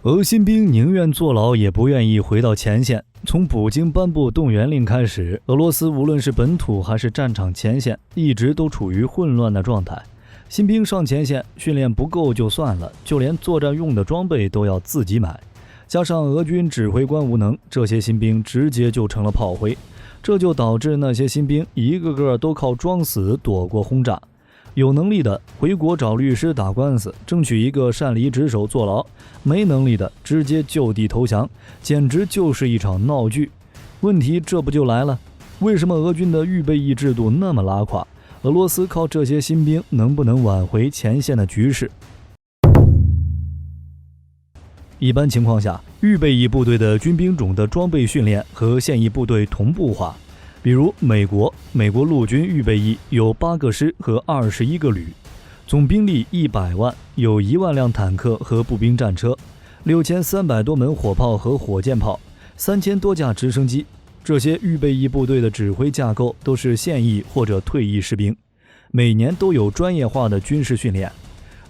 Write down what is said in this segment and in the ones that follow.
俄新兵宁愿坐牢也不愿意回到前线。从普京颁布动员令开始，俄罗斯无论是本土还是战场前线，一直都处于混乱的状态。新兵上前线训练不够就算了，就连作战用的装备都要自己买。加上俄军指挥官无能，这些新兵直接就成了炮灰。这就导致那些新兵一个个都靠装死躲过轰炸。有能力的回国找律师打官司，争取一个擅离职守坐牢；没能力的直接就地投降，简直就是一场闹剧。问题这不就来了？为什么俄军的预备役制度那么拉垮？俄罗斯靠这些新兵能不能挽回前线的局势？一般情况下，预备役部队的军兵种的装备训练和现役部队同步化。比如美国陆军预备役有8个师和21个旅，总兵力100万，有1万辆坦克和步兵战车，6300多门火炮和火箭炮，3000多架直升机。这些预备役部队的指挥架构都是现役或者退役士兵，每年都有专业化的军事训练。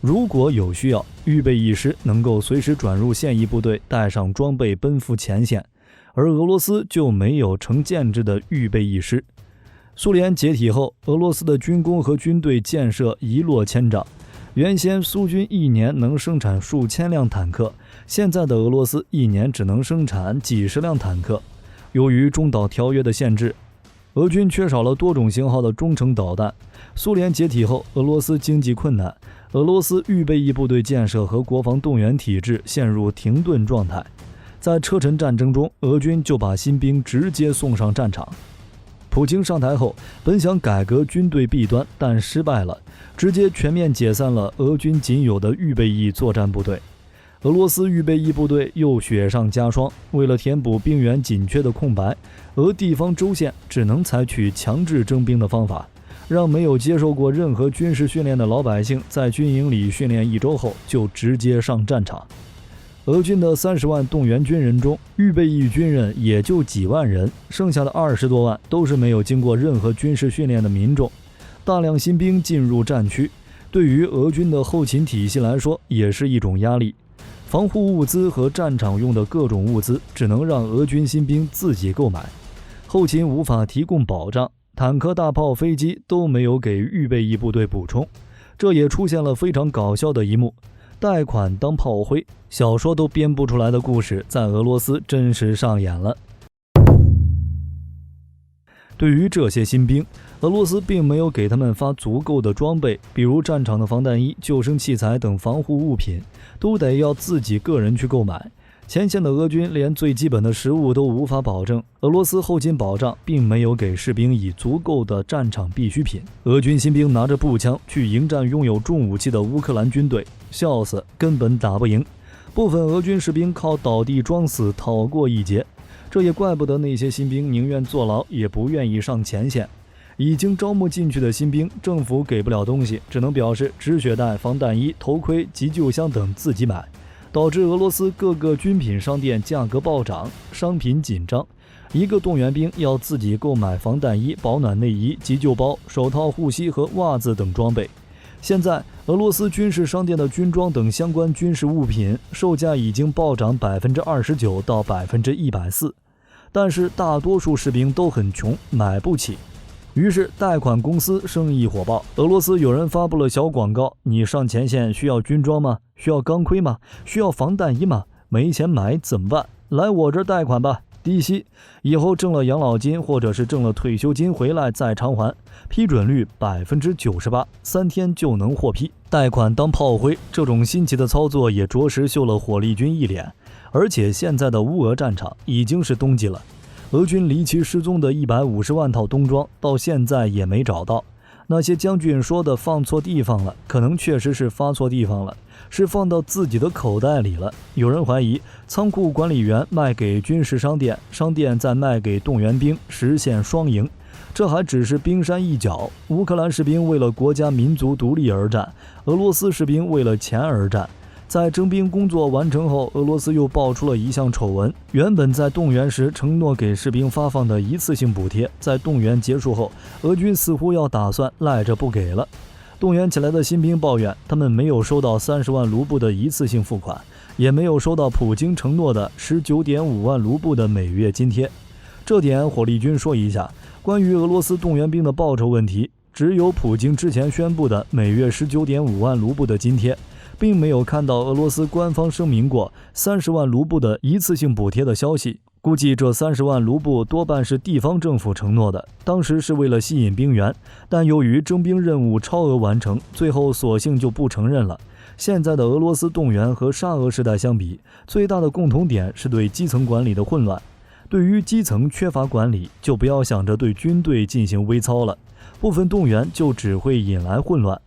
如果有需要，预备役师能够随时转入现役部队，带上装备奔赴前线。而俄罗斯就没有成建制的预备役师。苏联解体后，俄罗斯的军工和军队建设一落千丈。原先苏军一年能生产数千辆坦克，现在的俄罗斯一年只能生产几十辆坦克。由于中导条约的限制，俄军缺少了多种型号的中程导弹。苏联解体后，俄罗斯经济困难，俄罗斯预备役部队建设和国防动员体制陷入停顿状态。在车臣战争中，俄军就把新兵直接送上战场。普京上台后，本想改革军队弊端，但失败了，直接全面解散了俄军仅有的预备役作战部队。俄罗斯预备役部队又雪上加霜，为了填补兵员紧缺的空白，俄地方州县只能采取强制征兵的方法，让没有接受过任何军事训练的老百姓在军营里训练1周后就直接上战场。俄军的30万动员军人中，预备役军人也就几万人，剩下的20多万都是没有经过任何军事训练的民众。大量新兵进入战区，对于俄军的后勤体系来说也是一种压力。防护物资和战场用的各种物资只能让俄军新兵自己购买，后勤无法提供保障，坦克、大炮、飞机都没有给预备役部队补充。这也出现了非常搞笑的一幕。贷款当炮灰，小说都编不出来的故事在俄罗斯真实上演了。对于这些新兵，俄罗斯并没有给他们发足够的装备，比如战场的防弹衣、救生器材等防护物品，都得要自己个人去购买。前线的俄军连最基本的食物都无法保证，俄罗斯后勤保障并没有给士兵以足够的战场必需品。俄军新兵拿着步枪去迎战拥有重武器的乌克兰军队，笑死，根本打不赢。部分俄军士兵靠倒地装死逃过一劫，这也怪不得那些新兵宁愿坐牢也不愿意上前线。已经招募进去的新兵，政府给不了东西，只能表示止血带、防弹衣、头盔、急救箱等自己买，导致俄罗斯各个军品商店价格暴涨，商品紧张。一个动员兵要自己购买防弹衣、保暖内衣、急救包、手套、护膝和袜子等装备。现在俄罗斯军事商店的军装等相关军事物品售价已经暴涨29%到140%，但是大多数士兵都很穷，买不起。于是贷款公司生意火爆，俄罗斯有人发布了小广告：你上前线需要军装吗？需要钢盔吗？需要防弹衣吗？没钱买怎么办？来我这贷款吧，低息，以后挣了养老金或者是挣了退休金回来再偿还，批准率98%，3天就能获批。贷款当炮灰，这种新奇的操作也着实秀了火力军一脸。而且现在的乌俄战场已经是冬季了，俄军离奇失踪的150万套冬装到现在也没找到。那些将军说的放错地方了，可能确实是发错地方了，是放到自己的口袋里了。有人怀疑仓库管理员卖给军事商店，商店再卖给动员兵，实现双赢。这还只是冰山一角，乌克兰士兵为了国家民族独立而战，俄罗斯士兵为了钱而战。在征兵工作完成后，俄罗斯又爆出了一项丑闻：原本在动员时承诺给士兵发放的一次性补贴，在动员结束后，俄军似乎要打算赖着不给了。动员起来的新兵抱怨，他们没有收到30万卢布的一次性付款，也没有收到普京承诺的19.5万卢布的每月津贴。这点火力军说一下，关于俄罗斯动员兵的报酬问题，只有普京之前宣布的每月19.5万卢布的津贴，并没有看到俄罗斯官方声明过30万卢布的一次性补贴的消息。估计这30万卢布多半是地方政府承诺的，当时是为了吸引兵员，但由于征兵任务超额完成，最后索性就不承认了。现在的俄罗斯动员和沙俄时代相比，最大的共同点是对基层管理的混乱。对于基层缺乏管理，就不要想着对军队进行微操了，部分动员就只会引来混乱。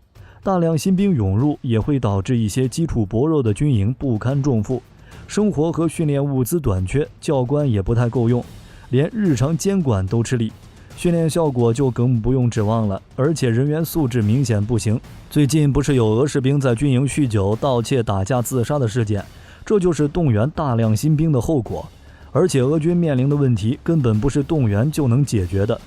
大量新兵涌入也会导致一些基础薄弱的军营不堪重负，生活和训练物资短缺，教官也不太够用，连日常监管都吃力，训练效果就更不用指望了，而且人员素质明显不行。最近不是有俄士兵在军营酗酒、盗窃、打架、自杀的事件，这就是动员大量新兵的后果。而且俄军面临的问题根本不是动员就能解决的。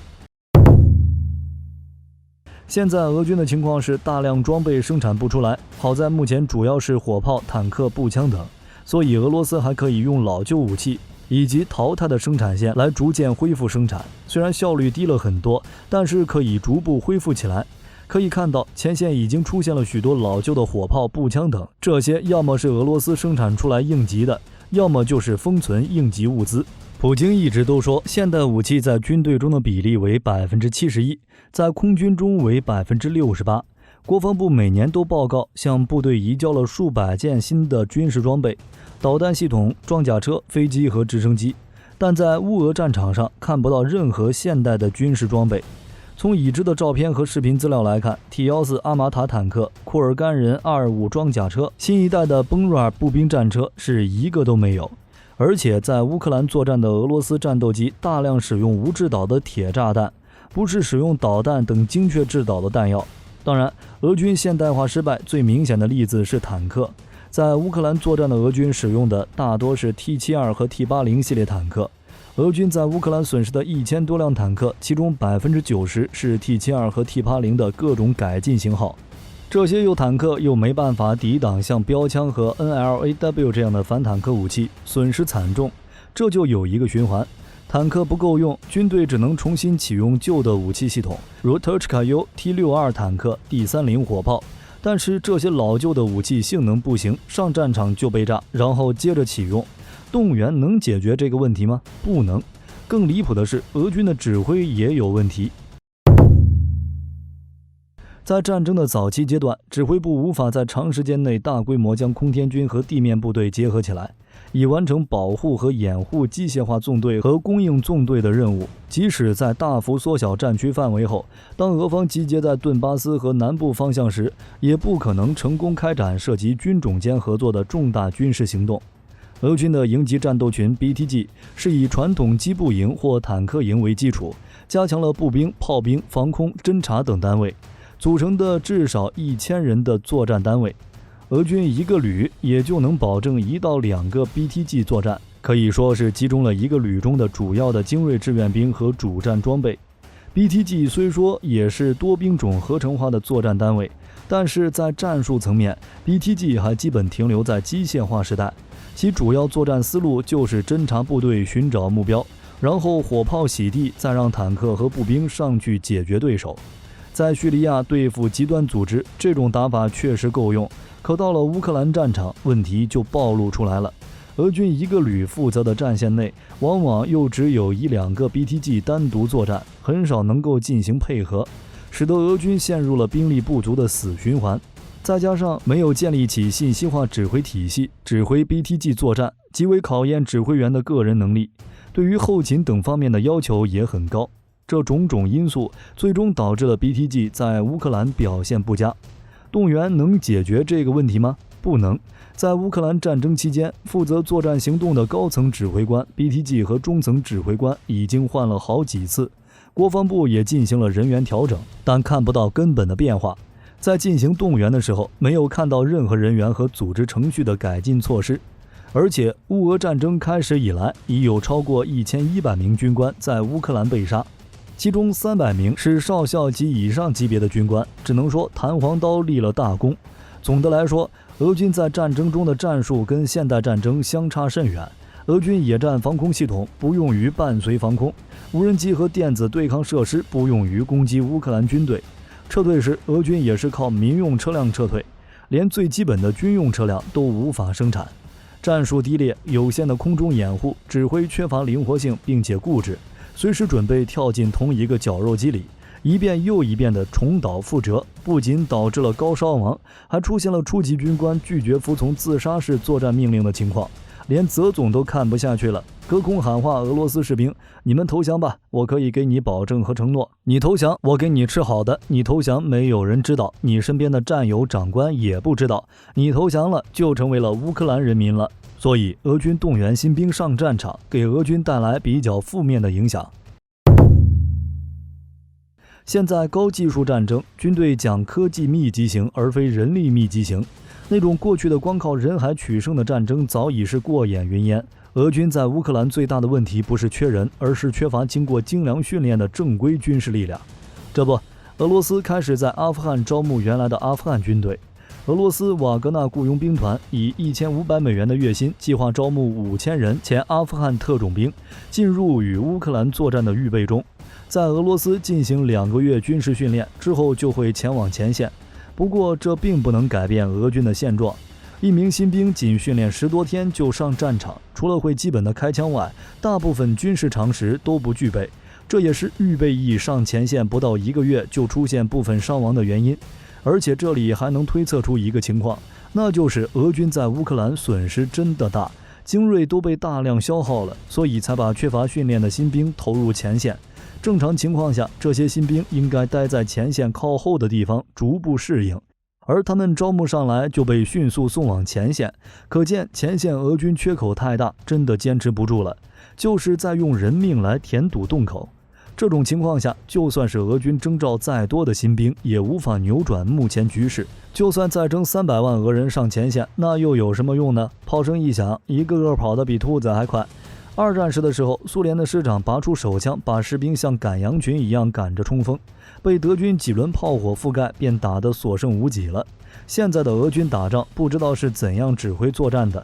现在俄军的情况是大量装备生产不出来，好在目前主要是火炮、坦克、步枪等，所以俄罗斯还可以用老旧武器以及淘汰的生产线来逐渐恢复生产，虽然效率低了很多，但是可以逐步恢复起来。可以看到前线已经出现了许多老旧的火炮、步枪等，这些要么是俄罗斯生产出来应急的，要么就是封存应急物资。普京一直都说现代武器在军队中的比例为 71%， 在空军中为 68%。 国防部每年都报告向部队移交了数百件新的军事装备，导弹系统、装甲车、飞机和直升机，但在乌俄战场上看不到任何现代的军事装备。从已知的照片和视频资料来看，T-14阿玛塔坦克、库尔干人225装甲车、新一代的崩若尔步兵战车是一个都没有。而且在乌克兰作战的俄罗斯战斗机大量使用无制导的铁炸弹，不是使用导弹等精确制导的弹药。当然，俄军现代化失败最明显的例子是坦克。在乌克兰作战的俄军使用的大多是 T-72和 T-80系列坦克。俄军在乌克兰损失的1000多辆坦克，其中 90% 是 T-72和 T-80的各种改进型号。这些有坦克又没办法抵挡像标枪和 NLAW 这样的反坦克武器，损失惨重。这就有一个循环，坦克不够用，军队只能重新启用旧的武器系统，如 Tochka-U T-62 坦克、D-30火炮。但是这些老旧的武器性能不行，上战场就被炸，然后接着启用。动员能解决这个问题吗？不能。更离谱的是，俄军的指挥也有问题。在战争的早期阶段，指挥部无法在长时间内大规模将空天军和地面部队结合起来，以完成保护和掩护机械化纵队和供应纵队的任务。即使在大幅缩小战区范围后，当俄方集结在顿巴斯和南部方向时，也不可能成功开展涉及军种间合作的重大军事行动。俄军的营级战斗群 BTG 是以传统机步营或坦克营为基础，加强了步兵、炮兵、防空、侦察等单位，组成的至少1000人的作战单位。俄军一个旅也就能保证1到2个 BTG 作战，可以说是集中了一个旅中的主要的精锐志愿兵和主战装备。BTG 虽说也是多兵种合成化的作战单位，但是在战术层面 BTG 还基本停留在机械化时代，其主要作战思路就是侦察部队寻找目标，然后火炮洗地，再让坦克和步兵上去解决对手。在叙利亚对付极端组织，这种打法确实够用，可到了乌克兰战场，问题就暴露出来了。俄军一个旅负责的战线内，往往又只有1-2个 BTG 单独作战，很少能够进行配合，使得俄军陷入了兵力不足的死循环。再加上没有建立起信息化指挥体系，指挥 BTG 作战，极为考验指挥员的个人能力，对于后勤等方面的要求也很高。这种种因素最终导致了 BTG 在乌克兰表现不佳。动员能解决这个问题吗？不能。在乌克兰战争期间，负责作战行动的高层指挥官 BTG 和中层指挥官已经换了好几次，国防部也进行了人员调整，但看不到根本的变化。在进行动员的时候，没有看到任何人员和组织程序的改进措施。而且乌俄战争开始以来，已有超过1100名军官在乌克兰被杀，其中300名是少校及以上级别的军官，只能说弹簧刀立了大功。总的来说，俄军在战争中的战术跟现代战争相差甚远。俄军野战防空系统不用于伴随防空，无人机和电子对抗设施不用于攻击乌克兰军队。撤退时，俄军也是靠民用车辆撤退，连最基本的军用车辆都无法生产。战术低劣，有限的空中掩护，指挥缺乏灵活性，并且固执，随时准备跳进同一个绞肉机里，一遍又一遍地重蹈覆辙，不仅导致了高伤亡，还出现了初级军官拒绝服从自杀式作战命令的情况。连泽总都看不下去了，隔空喊话俄罗斯士兵：“你们投降吧，我可以给你保证和承诺。你投降，我给你吃好的；你投降，没有人知道，你身边的战友、长官也不知道。你投降了，就成为了乌克兰人民了。”所以，俄军动员新兵上战场，给俄军带来比较负面的影响。现在高技术战争，军队讲科技密集型，而非人力密集型。那种过去的光靠人海取胜的战争早已是过眼云烟。俄军在乌克兰最大的问题不是缺人，而是缺乏经过精良训练的正规军事力量。这不，俄罗斯开始在阿富汗招募原来的阿富汗军队。俄罗斯瓦格纳雇佣兵团以$1500的月薪计划招募5000人前阿富汗特种兵，进入与乌克兰作战的预备中。在俄罗斯进行2个月军事训练之后，就会前往前线。不过，这并不能改变俄军的现状。一名新兵仅训练10多天就上战场，除了会基本的开枪外，大部分军事常识都不具备。这也是预备役上前线不到1个月就出现部分伤亡的原因。而且这里还能推测出一个情况，那就是俄军在乌克兰损失真的大，精锐都被大量消耗了，所以才把缺乏训练的新兵投入前线。正常情况下，这些新兵应该待在前线靠后的地方逐步适应，而他们招募上来就被迅速送往前线，可见前线俄军缺口太大，真的坚持不住了，就是在用人命来填堵洞口。这种情况下，就算是俄军征召再多的新兵，也无法扭转目前局势。就算再征300万俄人上前线，那又有什么用呢？炮声一响，一个个跑得比兔子还快。二战时的时候，苏联的师长拔出手枪，把士兵像赶羊群一样赶着冲锋，被德军几轮炮火覆盖，便打得所剩无几了。现在的俄军打仗，不知道是怎样指挥作战的。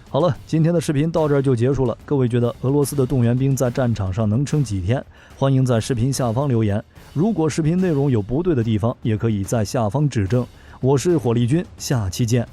好了，今天的视频到这儿就结束了。各位觉得俄罗斯的动员兵在战场上能撑几天？欢迎在视频下方留言。如果视频内容有不对的地方，也可以在下方指正。我是火力军，下期见。